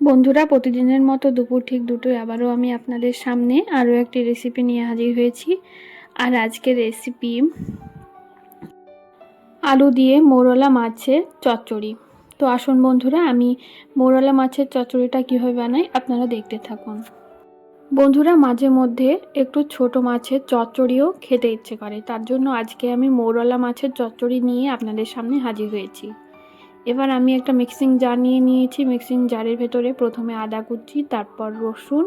বন্ধুরা, প্রতিদিনের মতো দুপুর ঠিক দুটোয় আবারও আমি আপনাদের সামনে আরও একটি রেসিপি নিয়ে হাজির হয়েছি। আর আজকের রেসিপি আলু দিয়ে মোরলা মাছের চচ্চড়ি। তো আসুন বন্ধুরা, আমি মোরলা মাছের চচ্চড়িটা কীভাবে বানাই আপনারা দেখতে থাকুন। বন্ধুরা, মাঝে মধ্যে একটু ছোট মাছের চচ্চড়িও খেতে ইচ্ছে করে, তার জন্য আজকে আমি মোরলা মাছের চচ্চড়ি নিয়ে আপনাদের সামনে হাজির হয়েছি। এবার আমি একটা মিক্সিং জার নিয়ে নিয়েছি। মিক্সিং জারের ভেতরে প্রথমে আদা কুচি, তারপর রসুন,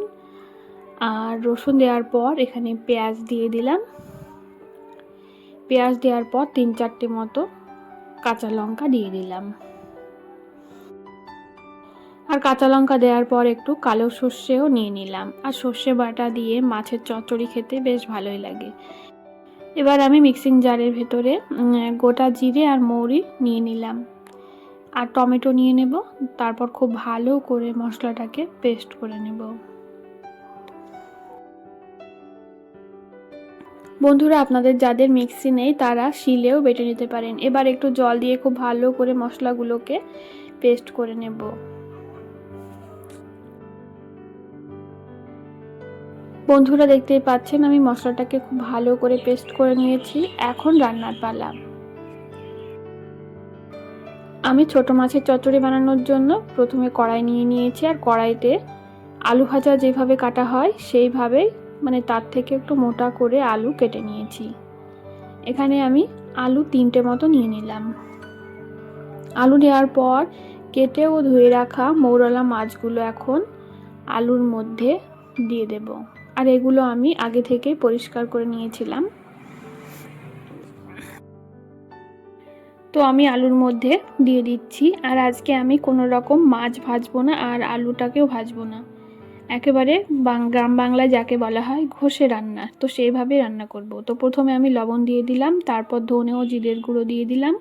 আর রসুন দেওয়ার পর এখানে পেঁয়াজ দিয়ে দিলাম। পেঁয়াজ দেওয়ার পর 3-4টে মতো কাঁচা লঙ্কা দিয়ে দিলাম। আর কাঁচা লঙ্কা দেওয়ার পর একটু কালো সর্ষেও নিয়ে নিলাম। আর সর্ষে বাটা দিয়ে মাছের চচ্চড়ি খেতে বেশ ভালোই লাগে। এবার আমি মিক্সিং জারের ভেতরে গোটা জিরে আর মৌরি নিয়ে নিলাম, আর টমেটো নিয়ে নেব। তারপর খুব ভালো করে মশলাটাকে পেস্ট করে নেব। বন্ধুরা, আপনাদের যাদের মিক্সি নেই তারা শিলেও বেটে নিতে পারেন। এবার একটু জল দিয়ে খুব ভালো করে মশলাগুলোকে পেস্ট করে নেব। বন্ধুরা, দেখতেই পাচ্ছেন আমি মশলাটাকে খুব ভালো করে পেস্ট করে নিয়েছি। এখন রান্নার পালা। আমি ছোট মাছের চচ্চড়ি বানানোর জন্য প্রথমে কড়াই নিয়ে নিয়েছি, আর কড়াইতে আলু ভাজা যেভাবে কাটা হয় সেইভাবেই, মানে তার থেকে একটু মোটা করে আলু কেটে নিয়েছি। এখানে আমি আলু 3টে মতো নিয়ে নিলাম। আলু নেওয়ার পর কেটে ও ধুয়ে রাখা মৌরলা মাছগুলো এখন আলুর মধ্যে দিয়ে দেব। আর এগুলো আমি আগে থেকেই পরিষ্কার করে নিয়েছিলাম। তো আমি আলুর মধ্যে দিয়ে দিচ্ছি। আর আজকে আমি কোনো রকম মাছ ভাজবো না, আর আলুটাকেও ভাজবো না। একেবারে গ্রাম বাংলায় যাকে বলা হয় ঘষে রান্না, তো সেইভাবে রান্না করব। তো প্রথমে আমি লবণ দিয়ে দিলাম, তারপর ধনে ও জিরের গুঁড়ো দিয়ে দিলাম।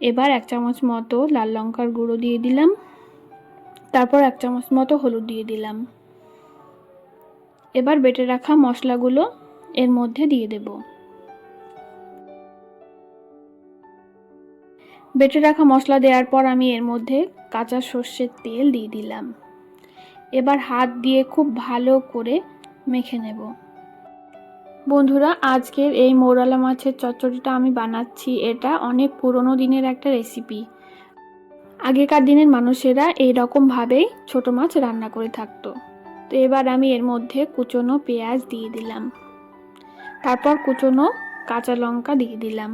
এবার 1 চামচ মতো লাল লঙ্কার গুঁড়ো দিয়ে দিলাম, তারপর 1 চামচ মতো হলুদ দিয়ে দিলাম। এবার বেটে রাখা মশলাগুলো এর মধ্যে দিয়ে দেব। বেটে রাখা মশলা দেওয়ার পর আমি এর মধ্যে কাঁচা সর্ষের তেল দিয়ে দিলাম। এবার হাত দিয়ে খুব ভালো করে মেখে নেব। বন্ধুরা, আজকের এই মৌরলা মাছের চচ্চড়িটা আমি বানাচ্ছি, এটা অনেক পুরনো দিনের একটা রেসিপি। আগেকার দিনের মানুষেরা এই রকমভাবেই ছোট মাছ রান্না করে থাকতো। তো এবার আমি এর মধ্যে কুচনো পেঁয়াজ দিয়ে দিলাম, তারপর কুচনো কাঁচা লঙ্কা দিয়ে দিলাম।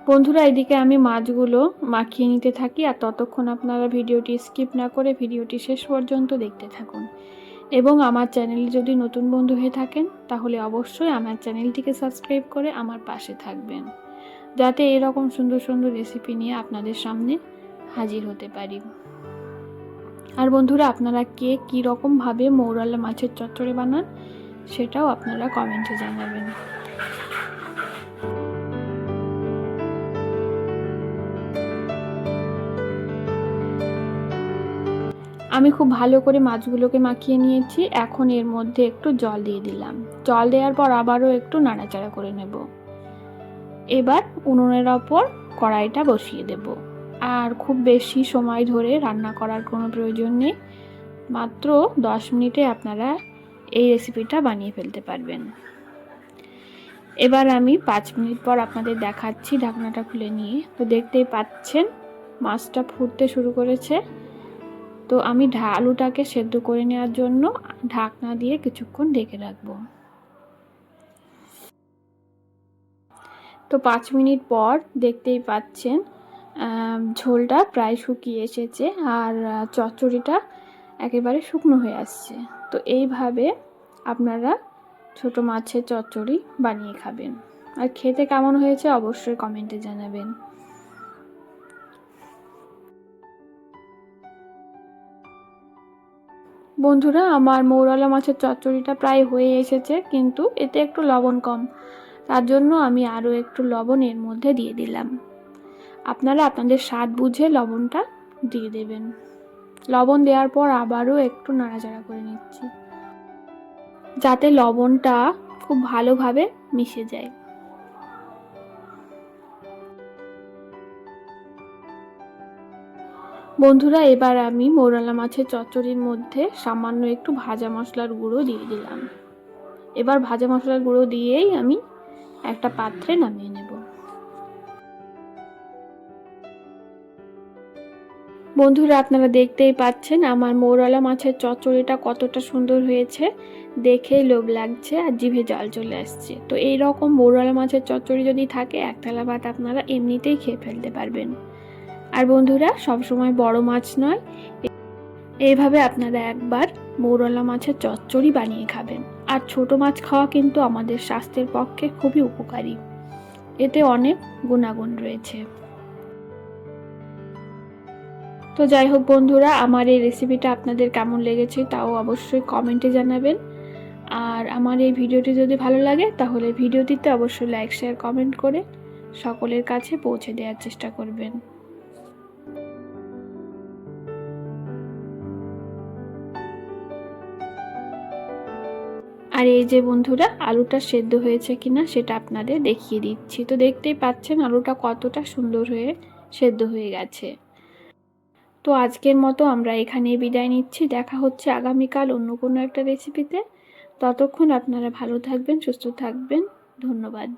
বন্ধুরা, এদিকে আমি মাছগুলো মাখিয়ে নিতে থাকি, আর ততক্ষণ আপনারা ভিডিওটি স্কিপ না করে ভিডিওটি শেষ পর্যন্ত দেখতে থাকুন। এবং আমার চ্যানেলে যদি নতুন বন্ধু হয়ে থাকেন তাহলে অবশ্যই আমার চ্যানেলটিকে সাবস্ক্রাইব করে আমার পাশে থাকবেন, যাতে এরকম সুন্দর সুন্দর রেসিপি নিয়ে আপনাদের সামনে হাজির হতে পারি। আর বন্ধুরা, আপনারা কে কী রকমভাবে মৌরলা মাছের চচ্চড়ি বানান সেটাও আপনারা কমেন্টে জানাবেন। আমি খুব ভালো করে মাছগুলোকে মাখিয়ে নিয়েছি। এখন এর মধ্যে একটু জল দিয়ে দিলাম। জল দেওয়ার পর আবারও একটু নাড়াচাড়া করে নেব। এবার উনুনের ওপর কড়াইটা বসিয়ে দেব। আর খুব বেশি সময় ধরে রান্না করার কোনো প্রয়োজন নেই। মাত্র 10 মিনিটে আপনারা এই রেসিপিটা বানিয়ে ফেলতে পারবেন। এবার আমি 5 মিনিট পর আপনাদের দেখাচ্ছি ঢাকনাটা খুলে নিয়ে। তো দেখতেই পাচ্ছেন মাছটা ফুটতে শুরু করেছে। তো আমি আলুটাকে সেদ্ধ করে নেওয়ার জন্য ঢাকনা দিয়ে কিছুক্ষণ ঢেকে রাখবো। তো 5 মিনিট পর দেখতেই পাচ্ছেন ঝোলটা প্রায় শুকিয়ে এসেছে, আর চচ্চড়িটা একেবারে শুকনো হয়ে আসছে। তো এইভাবে আপনারা ছোট মাছের চচ্চড়ি বানিয়ে খাবেন। আর খেতে কেমন হয়েছে অবশ্যই কমেন্টে জানাবেন। বন্ধুরা, আমার মৌরলা মাছের চচ্চড়িটা প্রায় হয়ে এসেছে, কিন্তু এতে একটু লবণ কম, তার জন্য আমি আরও একটু লবণ এর মধ্যে দিয়ে দিলাম। আপনারা আপনাদের স্বাদ বুঝে লবণটা দিয়ে দেবেন। লবণ দেওয়ার পর আবারও একটু নাড়াচাড়া করে নিচ্ছি, যাতে লবণটা খুব ভালোভাবে মিশে যায়। বন্ধুরা, এবার আমি মোরলা মাছের চচ্চড়ির মধ্যে সামান্য একটু ভাজা মশলার গুঁড়ো দিয়ে দিলাম। এবার ভাজা মশলার গুঁড়ো দিয়েই আমি একটা পাত্রে নামিয়ে নেব। বন্ধুরা, আপনারা দেখতেই পাচ্ছেন আমার মৌরলা মাছের চচ্চড়িটা কতটা সুন্দর হয়েছে, দেখেই লোভ লাগছে আর জিভে জল চলে আসছে। তো এই রকম মৌরলা মাছের চচ্চড়ি যদি থাকে, এক থালা ভাত আপনারা এমনিতেই খেয়ে ফেলতে পারবেন। আর বন্ধুরা, সবসময় বড় মাছ নয়, এইভাবে আপনারা একবার মৌরলা মাছের চচ্চড়ি বানিয়ে খাবেন। আর ছোট মাছ খাওয়া কিন্তু আমাদের স্বাস্থ্যের পক্ষে খুবই উপকারী, এতে অনেক গুণাগুণ রয়েছে। তো যাই হোক বন্ধুরা, আমার এই রেসিপিটা আপনাদের কেমন লেগেছে তাও অবশ্যই কমেন্টে জানাবেন। আর আমার এই ভিডিওটি যদি ভালো লাগে তাহলে ভিডিওটিতে অবশ্যই লাইক, শেয়ার, কমেন্ট করে সকলের কাছে পৌঁছে দেওয়ার চেষ্টা করবেন। আর এই যে বন্ধুরা, আলুটা সেদ্ধ হয়েছে কিনা সেটা আপনাদের দেখিয়ে দিচ্ছি। তো দেখতেই পাচ্ছেন আলুটা কতটা সুন্দর হয়ে সেদ্ধ হয়ে গেছে। তো আজকের মতো আমরা এখানেই বিদায় নিচ্ছি। দেখা হচ্ছে আগামীকাল অন্য কোনো একটা রেসিপিতে। ততক্ষণ আপনারা ভালো থাকবেন, সুস্থ থাকবেন। ধন্যবাদ।